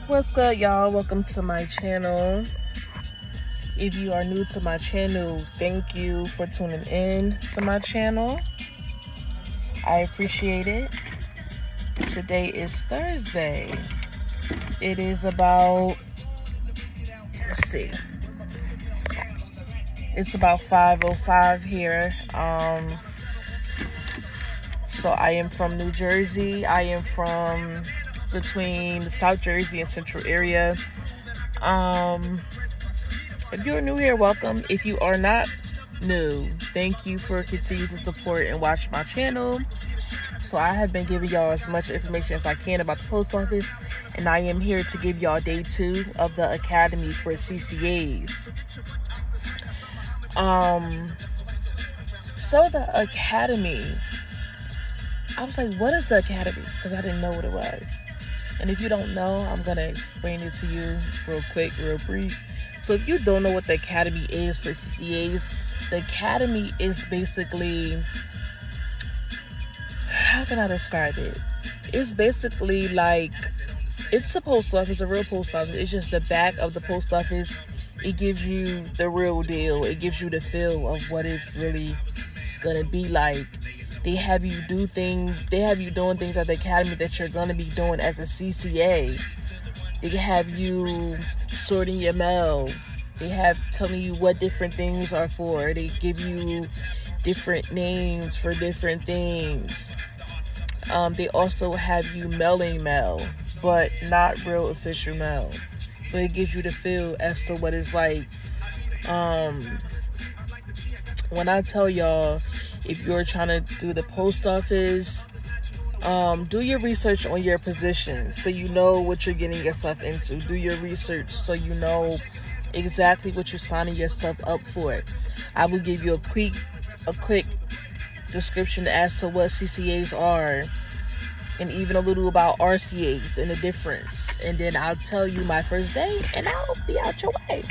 What's good, y'all? Welcome to my channel. If you are new to my channel, thank you for tuning in to my channel. I appreciate it. Today is Thursday. It is about, let's see, it's about 5:05 here. So I am from New Jersey. I am from between the South Jersey and Central area. If you're new here, welcome. If you are not new, thank you for continuing to support and watch my channel. So I have been giving y'all as much information as I can about the post office, and I am here to give y'all day 2 of the Academy for CCAs. So the Academy, I was like, what is the Academy? Because I didn't know what it was. And if you don't know, I'm going to explain it to you real quick, real brief. So if you don't know what the Academy is for CCAs, the Academy is basically, how can I describe it? It's basically like, it's a post office, a real post office. It's just the back of the post office. It gives you the real deal. It gives you the feel of what it's really going to be like. They have you do things, they have you doing things at the Academy that you're going to be doing as a CCA. They have you sorting your mail. They have telling you what different things are for. They give you different names for different things. They also have you mailing mail, but not real official mail. But it gives you the feel as to what it's like. When I tell y'all, if you're trying to do the post office, do your research on your position so you know what you're getting yourself into. Do your research so you know exactly what you're signing yourself up for. I will give you a quick description as to what CCAs are, and even a little about RCAs and the difference. And then I'll tell you my first day, and I'll be out your way.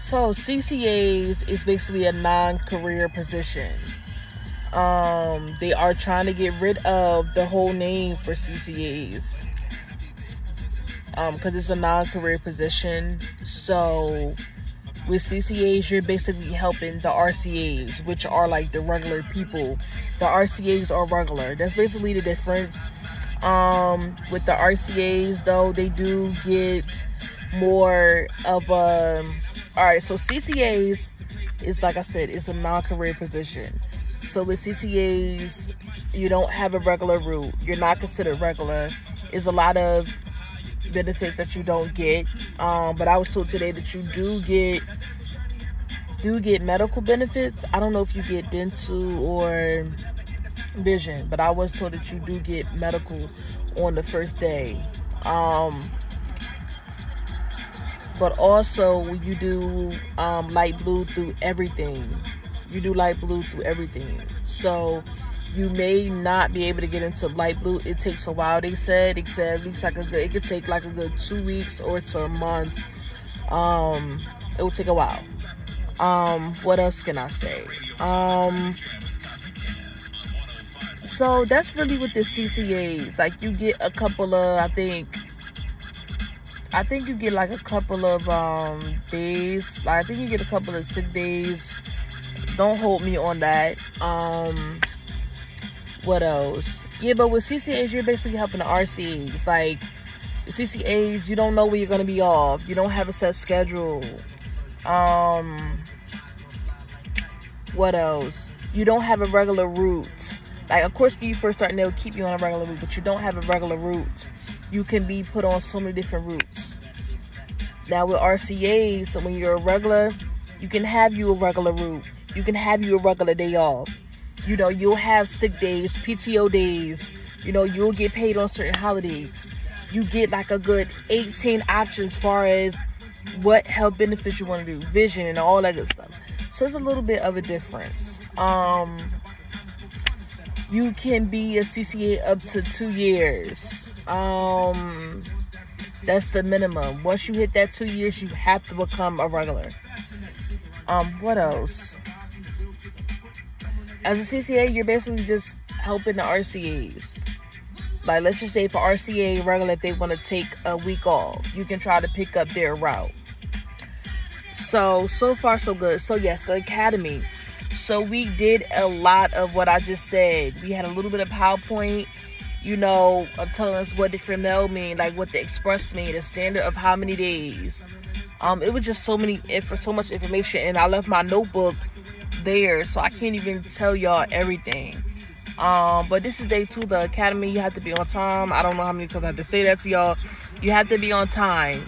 So CCAs is basically a non-career position. They are trying to get rid of the whole name for CCAs because it's a non-career position. So with CCAs, you're basically helping the RCAs, which are like the regular people. The RCAs are regular. That's basically the difference. With the RCAs, though, they do get more of a... Alright, so CCAs is, like I said, it's a non-career position. So with CCAs, you don't have a regular route. You're not considered regular. There's a lot of benefits that you don't get. But I was told today that you do get medical benefits. I don't know if you get dental or vision, but I was told that you do get medical on the first day. But also you do light blue through everything. You do light blue through everything. So you may not be able to get into light blue. It takes a while. They said at least like it could take like a good 2 weeks or to a month. It will take a while. What else can I say? So that's really what the CCAs, like, you get a couple of, I think you get like a couple of days. Like, I think you get a couple of sick days. Don't hold me on that. What else? Yeah, but with CCAs, you're basically helping the RCAs. Like, the CCAs, you don't know when you're going to be off. You don't have a set schedule. What else? You don't have a regular route. Like, of course, when you first start, they'll keep you on a regular route, but you don't have a regular route. You can be put on so many different routes. Now with RCAs, so when you're a regular, you can have you a regular route. You can have you a regular day off. You know, you'll have sick days, PTO days. You know, you'll get paid on certain holidays. You get like a good 18 options as far as what health benefits you want to do, vision and all that good stuff. So it's a little bit of a difference. You can be a CCA up to 2 years. That's the minimum. Once you hit that 2 years, you have to become a regular. What else? As a CCA, you're basically just helping the RCAs. Like, let's just say for RCA regular, if they want to take a week off, you can try to pick up their route. So far so good. So yes, the academy. So we did a lot of what I just said. We had a little bit of PowerPoint, you know, telling us what the Fremel mean, like what the express mean, the standard of how many days. It was just so much information, and I left my notebook there, so I can't even tell y'all everything. But this is day 2, the academy. You have to be on time. I don't know how many times I have to say that to y'all. You have to be on time.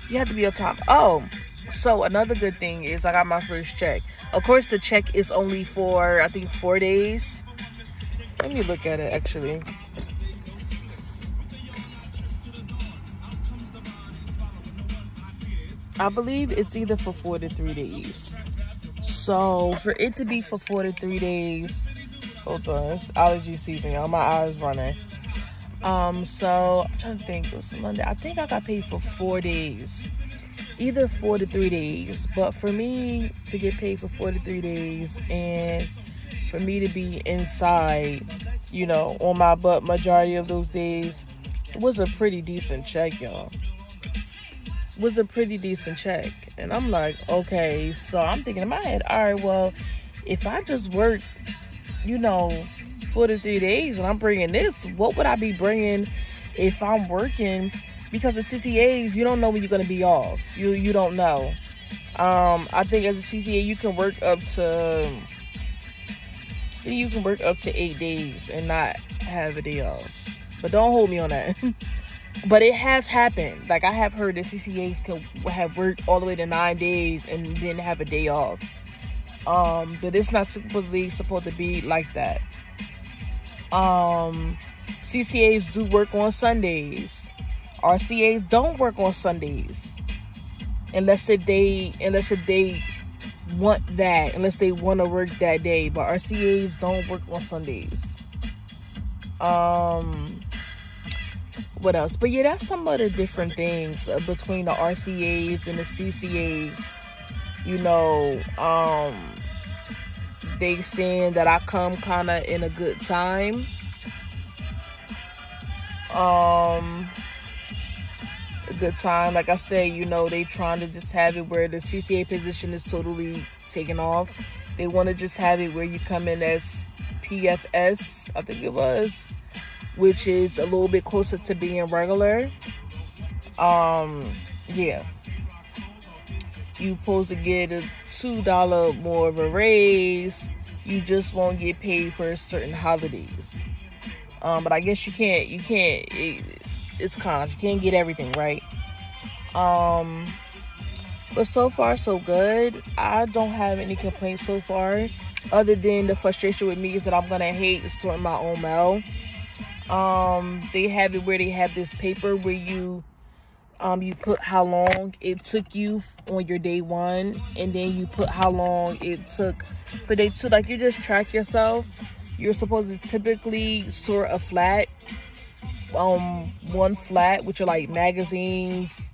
You have to be on time. Oh, so another good thing is I got my first check. Of course, the check is only for, I think, 4 days. Let me look at it, actually. I believe it's either for 4 to 3 days. So for it to be for 4 to 3 days, hold on, it's allergy season, y'all. My eyes running. So I'm trying to think. It was Monday. I think I got paid for 4 days, either 4 to 3 days. But for me to get paid for 4 to 3 days, and for me to be inside, you know, on my butt majority of those days, it was a pretty decent check, y'all. Was a pretty decent check. And I'm like, okay, so I'm thinking in my head, all right, well, if I just work, you know, 4 to 3 days and I'm bringing this, what would I be bringing if I'm working? Because the CCAs, you don't know when you're going to be off. You don't know. I think as a CCA, you can work up to 8 days and not have a day off. But don't hold me on that. But it has happened. Like, I have heard that CCAs can have worked all the way to 9 days and didn't have a day off. But it's not supposed to be like that. CCAs do work on Sundays. RCAs don't work on Sundays. Unless if they want that. Unless they want to work that day. But RCAs don't work on Sundays. What else? But yeah, that's some of the different things between the RCAs and the CCAs. You know, they saying that I come kind of in a good time. A good time. Like I said, you know, they trying to just have it where the CCA position is totally taken off. They want to just have it where you come in as PFS, I think it was, which is a little bit closer to being regular. Yeah. You supposed to get a $2 more of a raise. You just won't get paid for certain holidays. But I guess you can't, it's cons. You can't get everything, right? But so far, so good. I don't have any complaints so far. Other than the frustration with me is that I'm going to hate sorting my own mail. They have it where they have this paper where you put how long it took you on your day 1, and then you put how long it took for day 2. Like, you just track yourself. You're supposed to typically sort a flat, one flat, which are like magazines,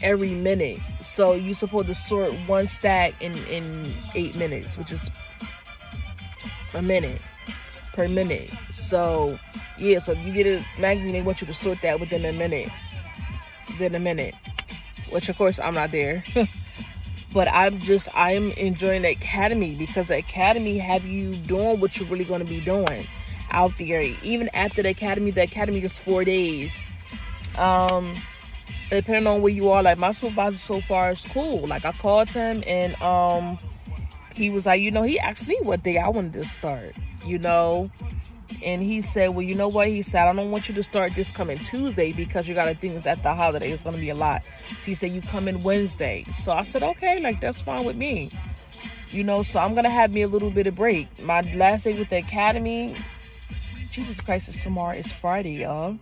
every minute. So you're supposed to sort one stack in 8 minutes, which is a minute per minute. So yeah, so if you get a magazine, they want you to sort that within a minute. Which of course I'm not there. But I'm enjoying the academy, because the academy have you doing what you're really going to be doing out there. Even after the academy is 4 days. Depending on where you are, like my supervisor so far is cool. Like, I called him and he was like, you know, he asked me what day I wanted to start, you know. And he said, well, you know what? He said, I don't want you to start this coming Tuesday because you got to think it's at the holiday. It's going to be a lot. So he said, you come in Wednesday. So I said, okay, like, that's fine with me. You know, so I'm going to have me a little bit of break. My last day with the academy, Jesus Christ, it's tomorrow. It's Friday, y'all.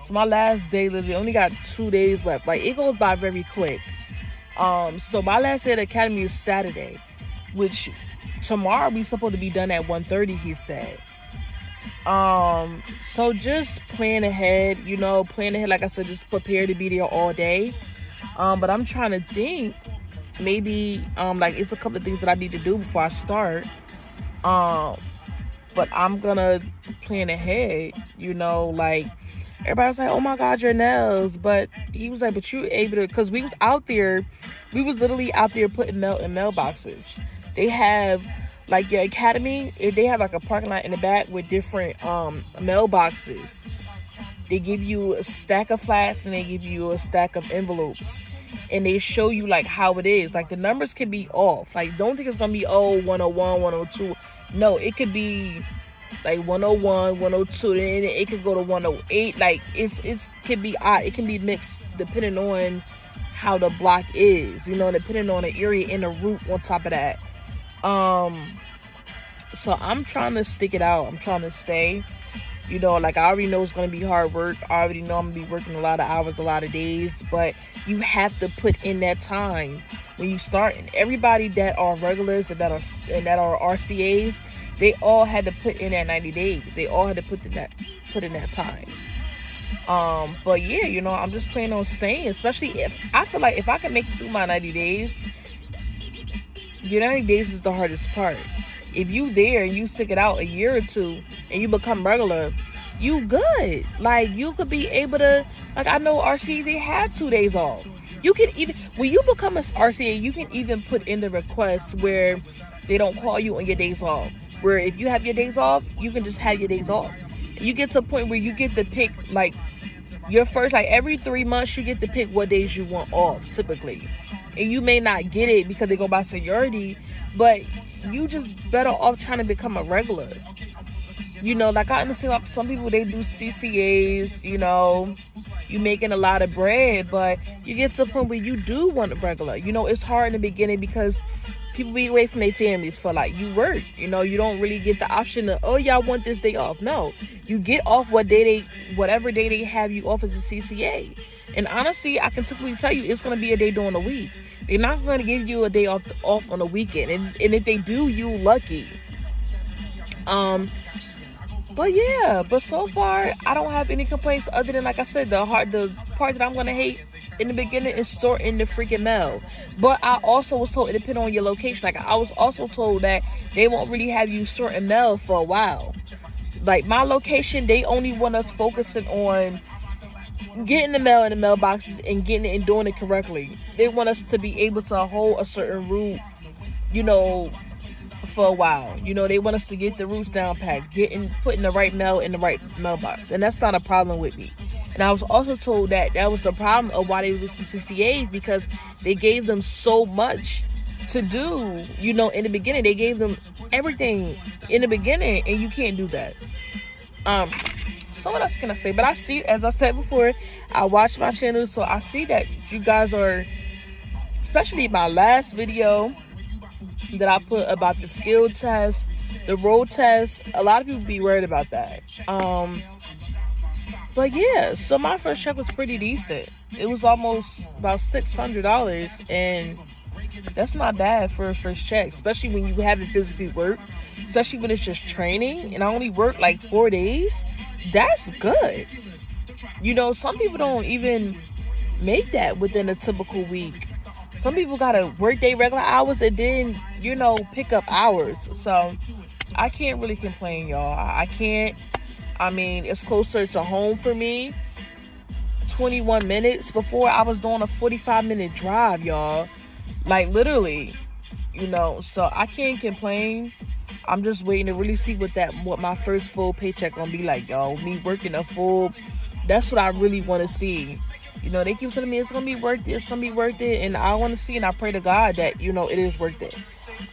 So my last day, literally, only got 2 days left. Like, it goes by very quick. So my last day at the academy is Saturday, which tomorrow we supposed to be done at 1:30, he said. So just plan ahead, you know, like I said, just prepare to be there all day. But I'm trying to think, maybe, like, it's a couple of things that I need to do before I start. But but I'm gonna plan ahead, you know, like everybody's like, oh my God, your nails. But he was like, but you able to, because we was literally out there putting mail in mailboxes. They have, like, your academy, they have like a parking lot in the back with different mailboxes. They give you a stack of flats and they give you a stack of envelopes. And they show you like how it is. Like the numbers can be off. Like don't think it's gonna be 101, 102. No, it could be like 101, 102, and it could go to 108. Like it can be odd. It can be mixed depending on how the block is, you know, depending on the area and the route on top of that. So I'm trying to stick it out. I'm trying to stay. You know, like I already know it's going to be hard work. I already know I'm going to be working a lot of hours, a lot of days. But you have to put in that time when you start. And everybody that are regulars and that are RCAs, they all had to put in that 90 days. They all had to put in that time. But yeah, you know, I'm just planning on staying. Especially if I feel like if I can make it through my 90 days, your 90 days is the hardest part. If you there and you stick it out a year or two and you become regular, you good. Like you could be able to, like I know RCAs, they have 2 days off. You can even, when you become an RCA, you can even put in the request where they don't call you on your days off. Where if you have your days off, you can just have your days off. You get to a point where you get to pick like your first, like every 3 months you get to pick what days you want off typically. And you may not get it because they go by seniority, but you just better off trying to become a regular. You know, like I understand like some people, they do CCAs, you know, you making a lot of bread, but you get to a point where you do want a regular. You know, it's hard in the beginning because people be away from their families for like, you work, you know, you don't really get the option of, oh yeah, I want this day off. No, you get off whatever day they have you off as a CCA. And honestly, I can typically tell you it's going to be a day during the week. They're not going to give you a day off on the weekend. And if they do, you lucky. But yeah, but so far, I don't have any complaints other than, like I said, the part that I'm going to hate in the beginning is sorting the freaking mail. But I also was told it depends on your location. Like I was also told that they won't really have you sorting mail for a while. Like my location, they only want us focusing on getting the mail in the mailboxes and getting it and doing it correctly. They want us to be able to hold a certain route, you know, for a while. You know, they want us to get the routes down packed, putting the right mail in the right mailbox. And that's not a problem with me. And I was also told that was the problem of why they was listening to CCAs, because they gave them so much to do, you know, in the beginning. They gave them everything in the beginning, and you can't do that. So what else can I say? But I see, as I said before, I watch my channel, so I see that you guys are, especially my last video that I put about the skill test, the road test, a lot of people be worried about that. But yeah, so my first check was pretty decent. It was almost about $600, and that's not bad for a first check, especially when you haven't physically worked, especially when it's just training, and I only worked like 4 days. That's good. You know, some people don't even make that within a typical week. Some people gotta work their regular hours and then, you know, pick up hours. So I can't really complain, y'all. I can't. I mean, it's closer to home for me. 21 minutes. Before, I was doing a 45-minute drive, y'all. Like, literally. You know, so I can't complain. I'm just waiting to really see what my first full paycheck gonna be like, y'all. Me working a full, that's what I really want to see. You know, they keep telling me it's gonna be worth it, it's gonna be worth it, and I want to see, and I pray to God that, you know, it is worth it.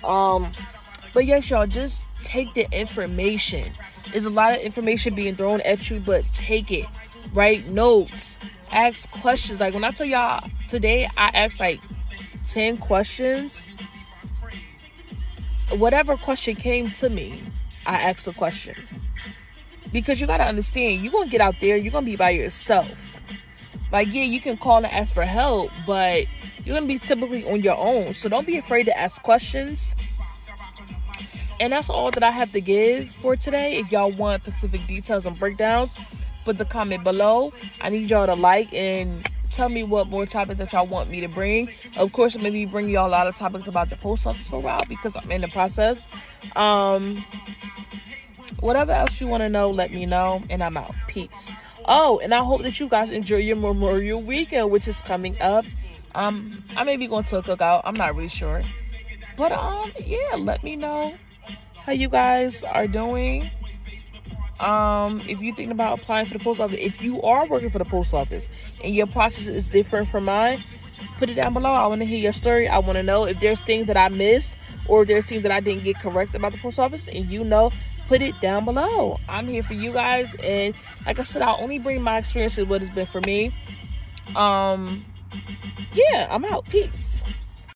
But yes, y'all, just take the information. There's a lot of information being thrown at you, but take it. Write notes, ask questions. Like when I tell y'all today, I asked like 10 questions. Whatever question came to me, I asked a question. Because you gotta understand, you're gonna get out there, you're gonna be by yourself. Like, yeah, you can call and ask for help, but you're gonna be typically on your own. So don't be afraid to ask questions. And that's all that I have to give for today. If y'all want specific details and breakdowns, put the comment below. I need y'all to like and tell me what more topics that y'all want me to bring. Of course, I'm going to be bringing y'all a lot of topics about the post office for a while because I'm in the process. whatever else you want to know, let me know. And I'm out. Peace. Oh, and I hope that you guys enjoy your Memorial Weekend, which is coming up. I may be going to a cookout. I'm not really sure. But, yeah, let me know how you guys are doing. If you're thinking about applying for the post office, if you are working for the post office and your process is different from mine, put it down below. I want to hear your story. I want to know if there's things that I missed or if there's things that I didn't get correct about the post office, and you know, put it down below. I'm here for you guys, and like I said, I'll only bring my experiences, what it's been for me. Yeah, I'm out. Peace.